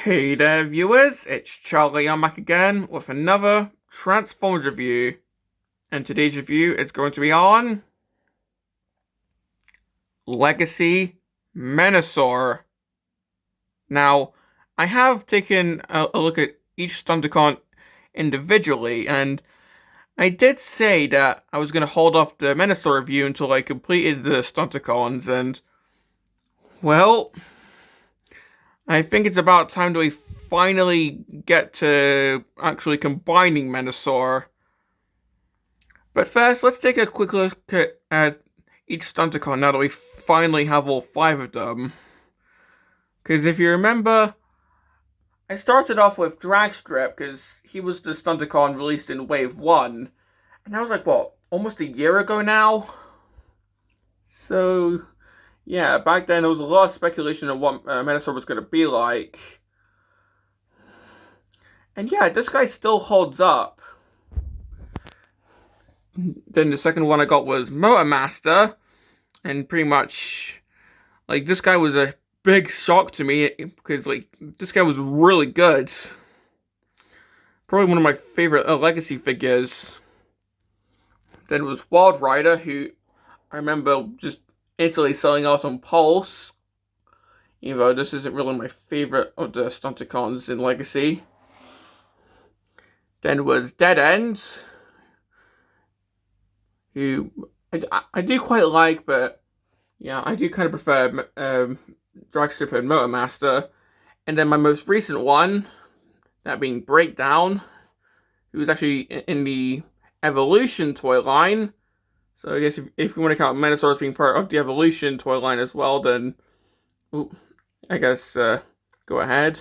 Hey there, viewers, it's Charlie. I'm back again with another Transformers review. And today's review is going to be on Legacy Menasor. Now, I have taken a look at each Stunticon individually, and I did say that I was going to hold off the Menasor review until I completed the Stunticons, and, well, I think it's about time that we finally get to actually combining Menasor. But first, let's take a quick look at each Stunticon now that we finally have all 5 of them. Because if you remember, I started off with Dragstrip because he was the Stunticon released in Wave 1. And that was like, what, almost a year ago now? So, yeah, back then there was a lot of speculation on what Menasor was going to be like. And yeah, this guy still holds up. Then the second one I got was Motor Master. And pretty much, like, this guy was a big shock to me because, like, this guy was really good. Probably one of my favorite Legacy figures. Then it was Wild Rider, who I remember just instantly selling out on Pulse. Even though this isn't really my favorite of the Stunticons in Legacy. Then was Dead Ends, who I do quite like, but yeah, I do kind of prefer Dragstrip and Motor Master. And then my most recent one, that being Breakdown, who was actually in the Evolution toy line. So I guess if you want to count Menasor as being part of the Evolution toy line as well, then I guess go ahead.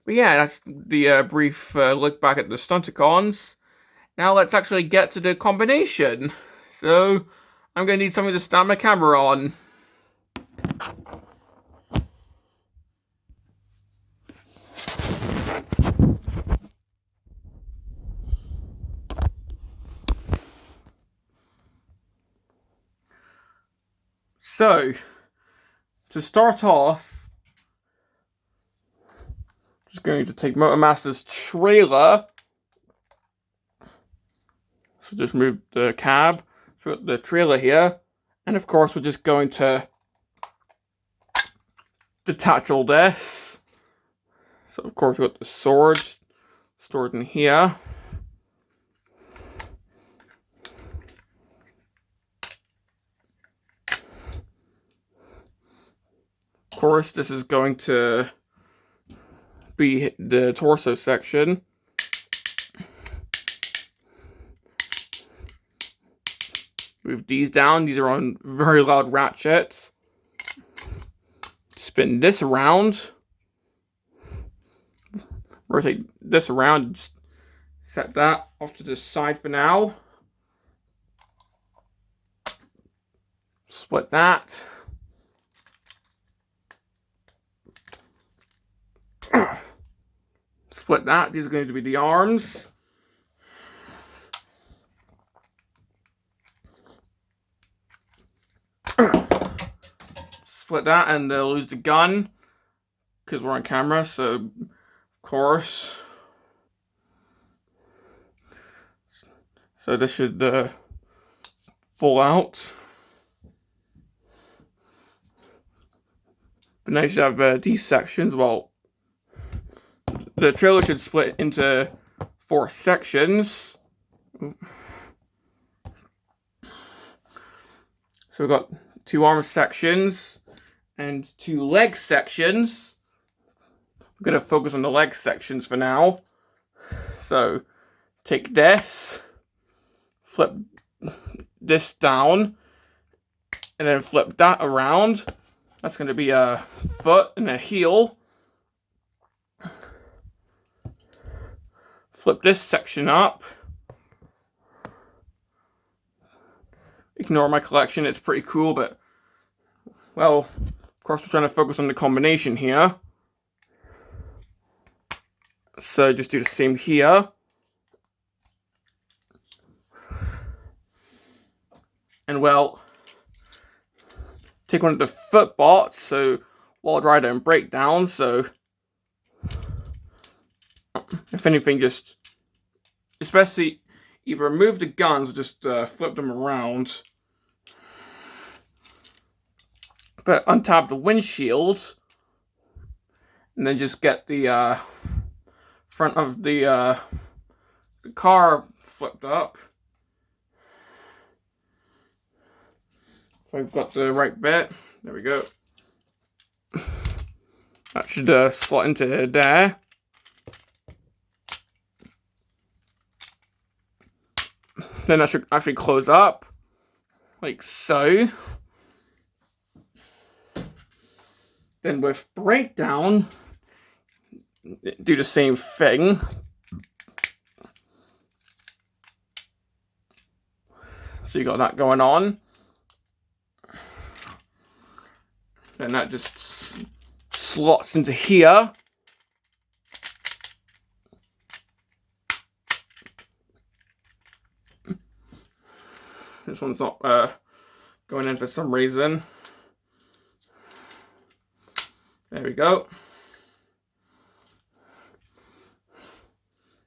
But yeah, that's the brief look back at the Stunticons. Now let's actually get to the combination. So I'm going to need something to stand my camera on. So, to start off, just going to take Motor Master's trailer. So just move the cab, put the trailer here, and of course we're just going to detach all this. So of course we've got the sword stored in here. Of course, this is going to be the torso section. Move these down. These are on very loud ratchets. Spin this around. Rotate this around. Just set that off to the side for now. Split that. Split that. These are going to be the arms. Split that and lose the gun because we're on camera, so of course. So this should fall out. But nice to have these sections. Well, the trailer should split into 4 sections. So we've got 2 arm sections and 2 leg sections. I'm going to focus on the leg sections for now. So take this, flip this down, and then flip that around. That's going to be a foot and a heel. Flip this section up. Ignore my collection, it's pretty cool, but, well, of course we're trying to focus on the combination here. So just do the same here. And, well, take one of the foot bots, so Wild Rider and Breakdown, so if anything, just especially either remove the guns or just flip them around. But untap the windshield, and then just get the front of the car flipped up. If I've got the right bit, there we go. That should slot into there. Then that should actually close up, like so. Then with breakdown, do the same thing. So you got that going on. Then that just slots into here. This one's not going in for some reason. There we go.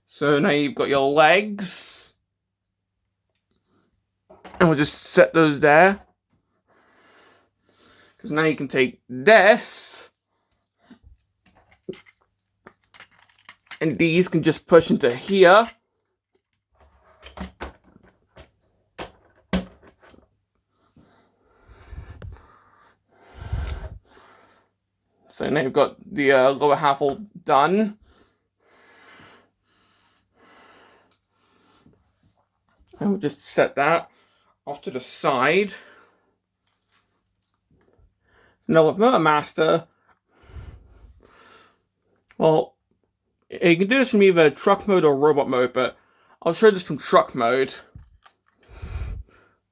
So now you've got your legs. And we'll just set those there. Because now you can take this. And these can just push into here. So now you've got the lower half all done. And we'll just set that off to the side. Now with Motor Master, well, you can do this from either truck mode or robot mode, but I'll show this from truck mode.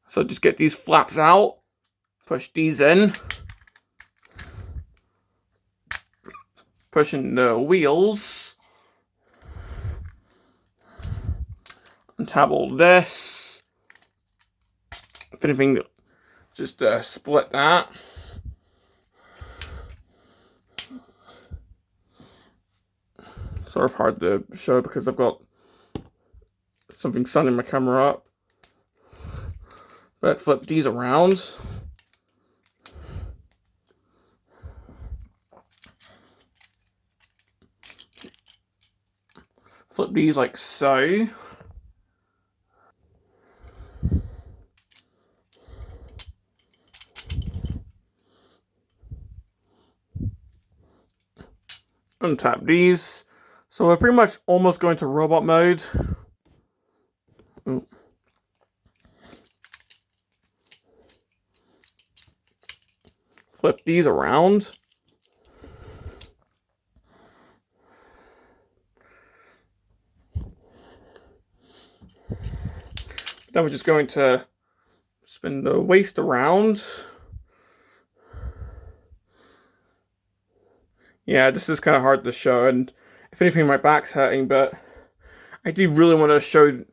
So just get these flaps out, push these in, pushing the wheels, untap all this. If anything, just split that. Sort of hard to show because I've got something sunning my camera up. But flip these around. Flip these like so. Untap these. So we're pretty much almost going to robot mode. Ooh. Flip these around. Then we're just going to spin the waist around. Yeah, this is kind of hard to show, and if anything, my back's hurting, but I do really want to show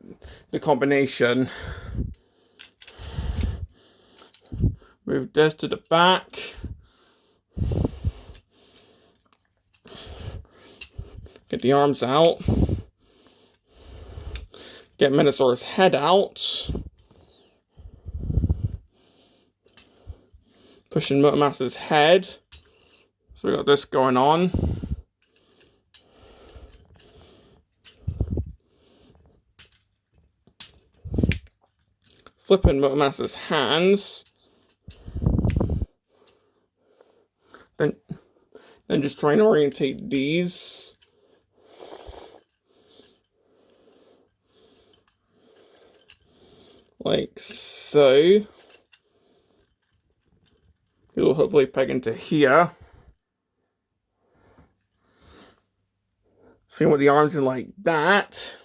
the combination. Move this to the back. Get the arms out. Get Menasor's head out. Pushing Motor Master's head. So we got this going on. Flipping Motor Master's hands. Then just trying to orientate these. Like so. It'll hopefully peg into here. So you want the arms in like that.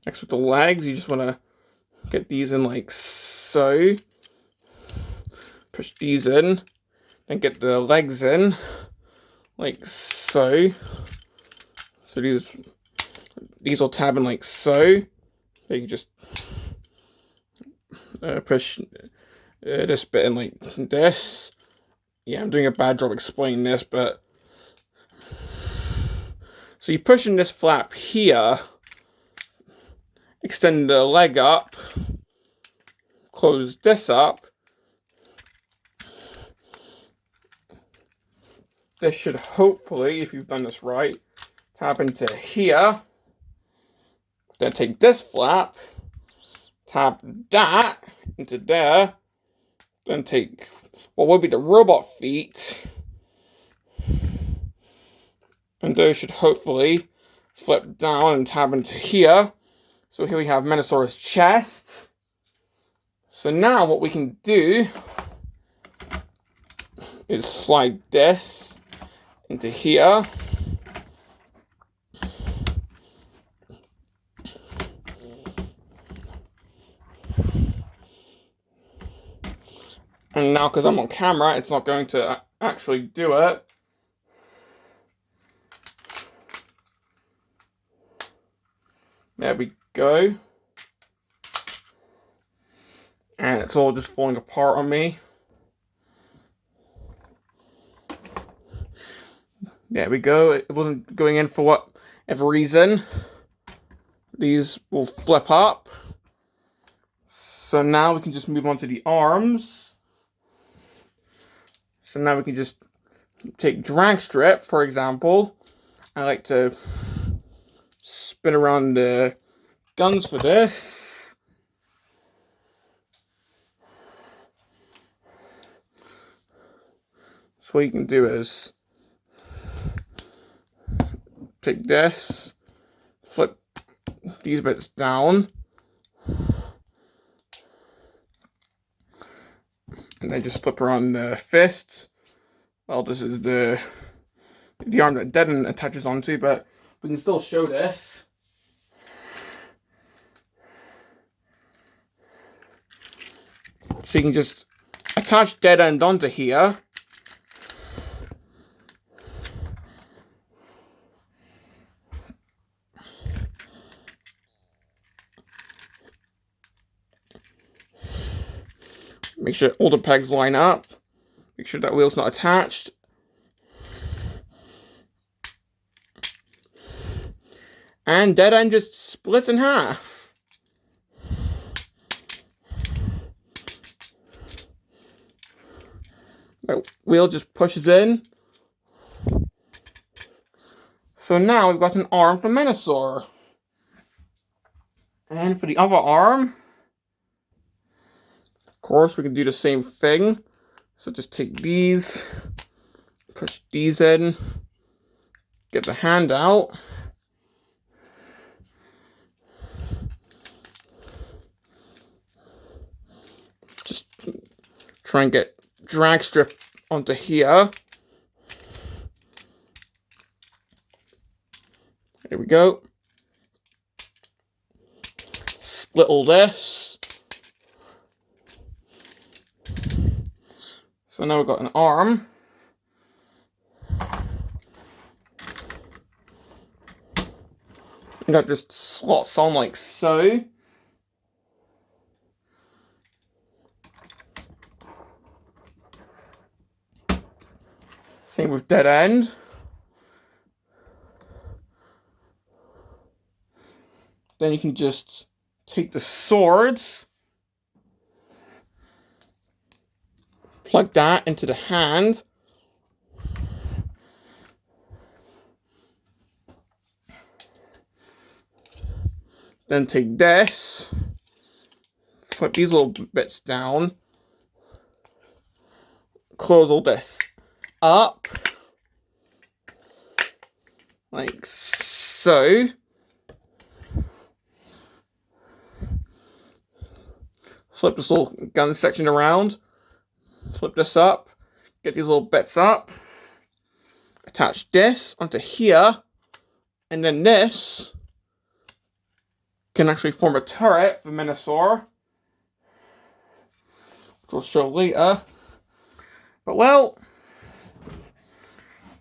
Next with the legs, you just want to get these in like so. Push these in. And get the legs in. Like so. So these will tab in like so. You can just push this bit in like this. Yeah, I'm doing a bad job explaining this, but So you push in this flap here, extend the leg up, close this up. This should hopefully, if you've done this right, tap into here. Then take this flap, tap that into there. Then take what would be the robot feet. And those should hopefully flip down and tap into here. So here we have Menasor's chest. So now what we can do is slide this into here. And now, because I'm on camera, it's not going to actually do it. There we go. And it's all just falling apart on me. There we go. It wasn't going in for whatever reason. These will flip up. So now we can just move on to the arms. So now we can just take drag strip, for example. I like to spin around the guns for this. So what you can do is take this, flip these bits down, and then just flip around the fists. Well, this is the arm that Dead End attaches onto, but we can still show this. So you can just attach Dead End onto here. Make sure all the pegs line up. Make sure that wheel's not attached. And Dead End just splits in half. The wheel just pushes in. So now we've got an arm for Menasor. And for the other arm, of course, we can do the same thing. So just take these, push these in, get the hand out. Just try and get drag strip onto here. There we go. Split all this. So now we've got an arm. And that just slots on like so. Same with Dead End. Then you can just take the swords, plug that into the hand. Then take this, flip these little bits down, close all this up, like so. Flip this little gun section around, flip this up, get these little bits up, attach this onto here, and then this can actually form a turret for Menasor, which we'll show later. But well,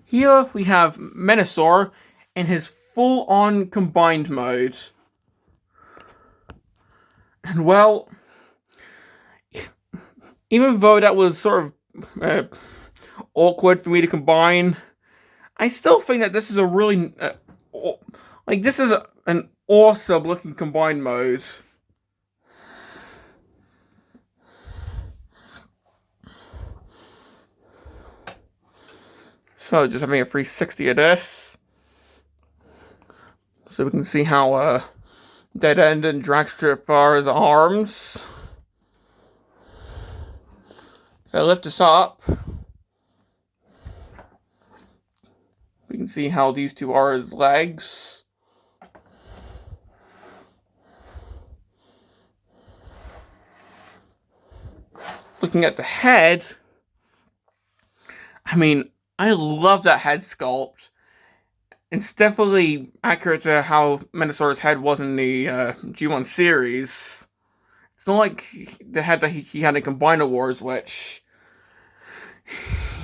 here we have Menasor in his full-on combined mode. And well, even though that was sort of awkward for me to combine, I still think that this is a really Like, this is an awesome looking combined mode. So, just having a 360 of this. So we can see how Dead End and Dragstrip are his arms. If I lift this up, we can see how these two are his legs. Looking at the head, I mean, I love that head sculpt. It's definitely accurate to how Menasor's head was in the G1 series. It's not like the head that he had in Combiner Wars, which,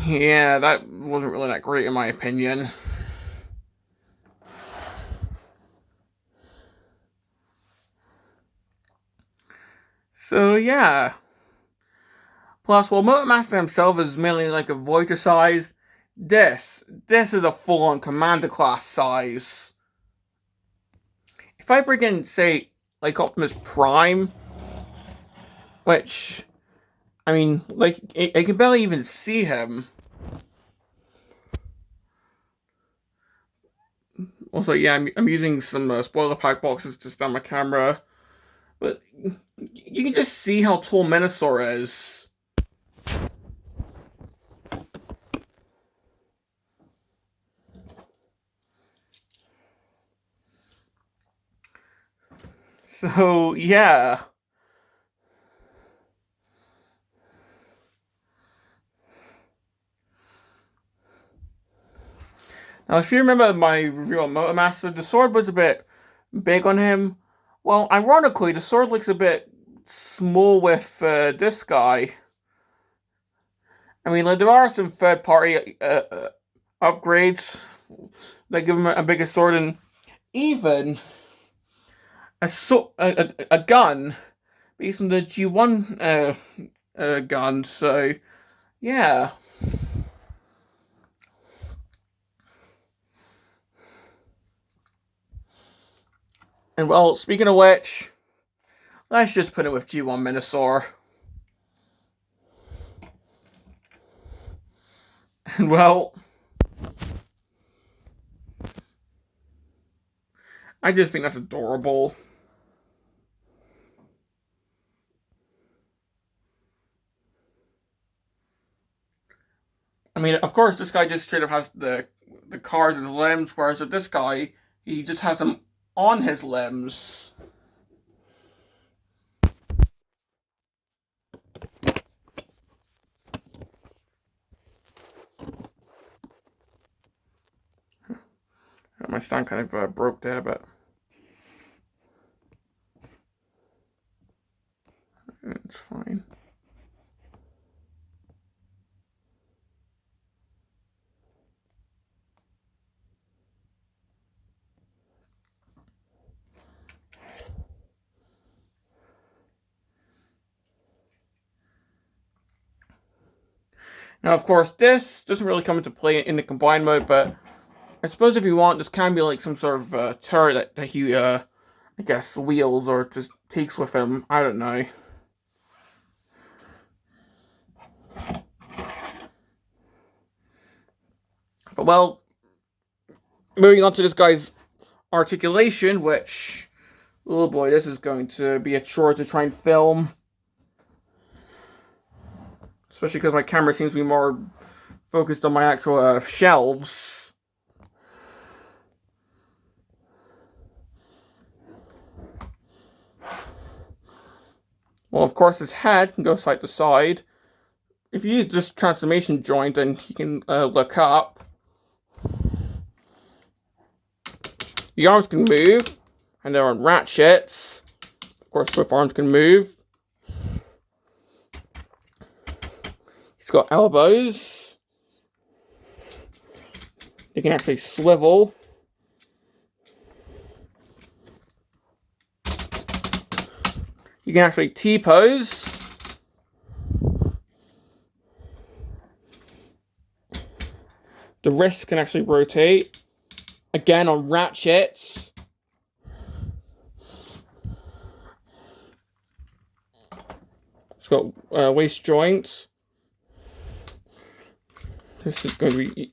yeah, that wasn't really that great in my opinion. So, yeah. Plus, while Motormaster himself is mainly like a Voyager size, this is a full-on Commander class size. If I bring in, say, like Optimus Prime, which, I mean, like, I can barely even see him. Also, yeah, I'm using some spoiler pack boxes to stand my camera, but you can just see how tall Menasor is. So, yeah. Now, if you remember my review on Motormaster, the sword was a bit big on him. Well, ironically, the sword looks a bit small with this guy. I mean, like, there are some third-party upgrades that give him a bigger sword, and even a gun based on the G1 gun. So, yeah. And well, speaking of which, let's just put it with G1 Menasor. And well, I just think that's adorable. I mean, of course, this guy just straight up has the cars as limbs, whereas with this guy, he just has them on his limbs. My stand kind of broke there, but it's fine. Now, of course, this doesn't really come into play in the combined mode, but I suppose if you want, this can be like some sort of turret that he, I guess, wheels or just takes with him. I don't know. But, well, moving on to this guy's articulation, which, oh boy, this is going to be a chore to try and film. Especially because my camera seems to be more focused on my actual shelves. Well, of course, his head can go side to side. If you use this transformation joint, then he can look up. The arms can move, and they're on ratchets. Of course, both arms can move. He's got elbows. They can actually swivel. You can actually T-pose. The wrist can actually rotate. Again, on ratchets. It's got waist joints. This is going to be...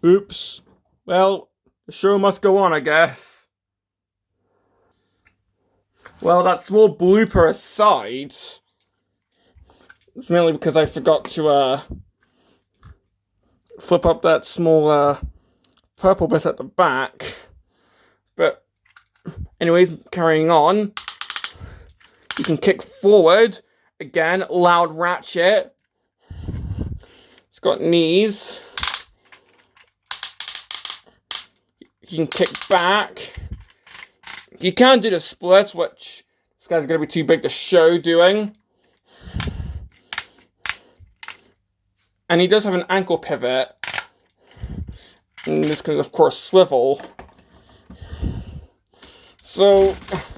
Oops. Well, the show must go on, I guess. Well, that small blooper aside, it's mainly because I forgot to flip up that small purple bit at the back. But anyways, carrying on, you can kick forward. Again, loud ratchet. It's got knees. You can kick back. You can do the splits, which this guy's going to be too big to show doing. And he does have an ankle pivot. And this can, of course, swivel. So,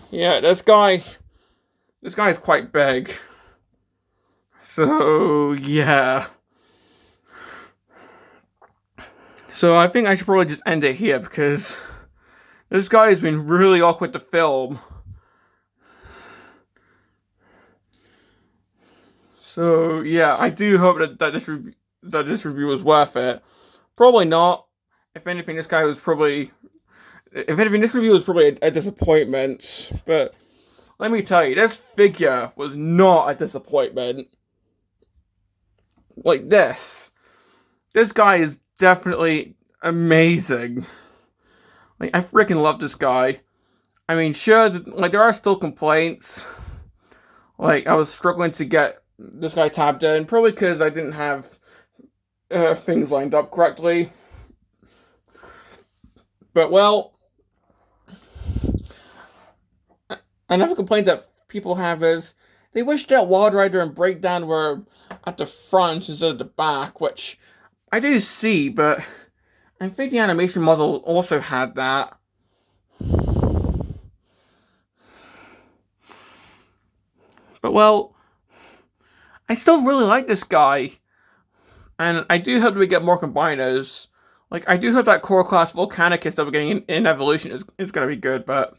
yeah, this guy is quite big. So, yeah. So I think I should probably just end it here, because this guy has been really awkward to film. So, yeah, I do hope that this review was worth it. Probably not. If anything, this review was probably a disappointment. But let me tell you, this figure was not a disappointment. Like this guy is definitely amazing. Like, I freaking love this guy. I mean, sure, like, there are still complaints. Like, I was struggling to get this guy tabbed in, probably because I didn't have things lined up correctly. But, well, another complaint that people have is they wish that Wild Rider and Breakdown were at the front instead of the back, which I do see, but I think the animation model also had that. But, well, I still really like this guy. And I do hope we get more combiners. Like, I do hope that core class Volcanicus that we're getting in Evolution is going to be good, but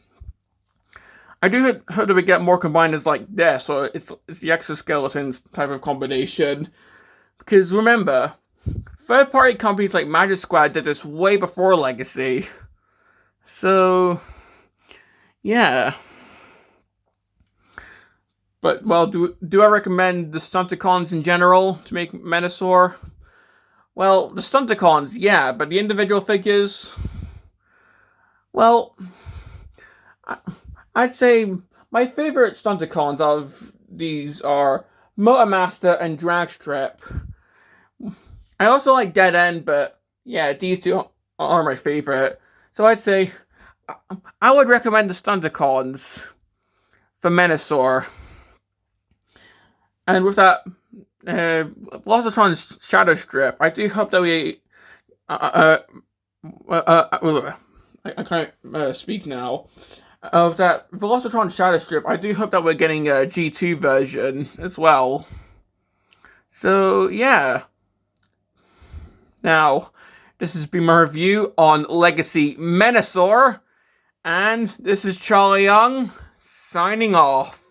I do hope that we get more combiners like this, or it's the exoskeletons type of combination. Because remember, third-party companies like Magic Squad did this way before Legacy. So, yeah. But, well, do I recommend the Stunticons in general to make Menasor? Well, the Stunticons, yeah, but the individual figures... Well, I'd say my favorite Stunticons of these are Motormaster and Dragstrip. I also like Dead End, but yeah, these two are my favorite. So I'd say I would recommend the Stunticons for Menasor. And with that, Velocitron's Shadow Strip, I do hope that we... I can't speak now. Of that Velocitron Shadow Strip, I do hope that we're getting a G2 version as well. So, yeah. Now, this has been my review on Legacy Menasor, and this is Charlie Young, signing off.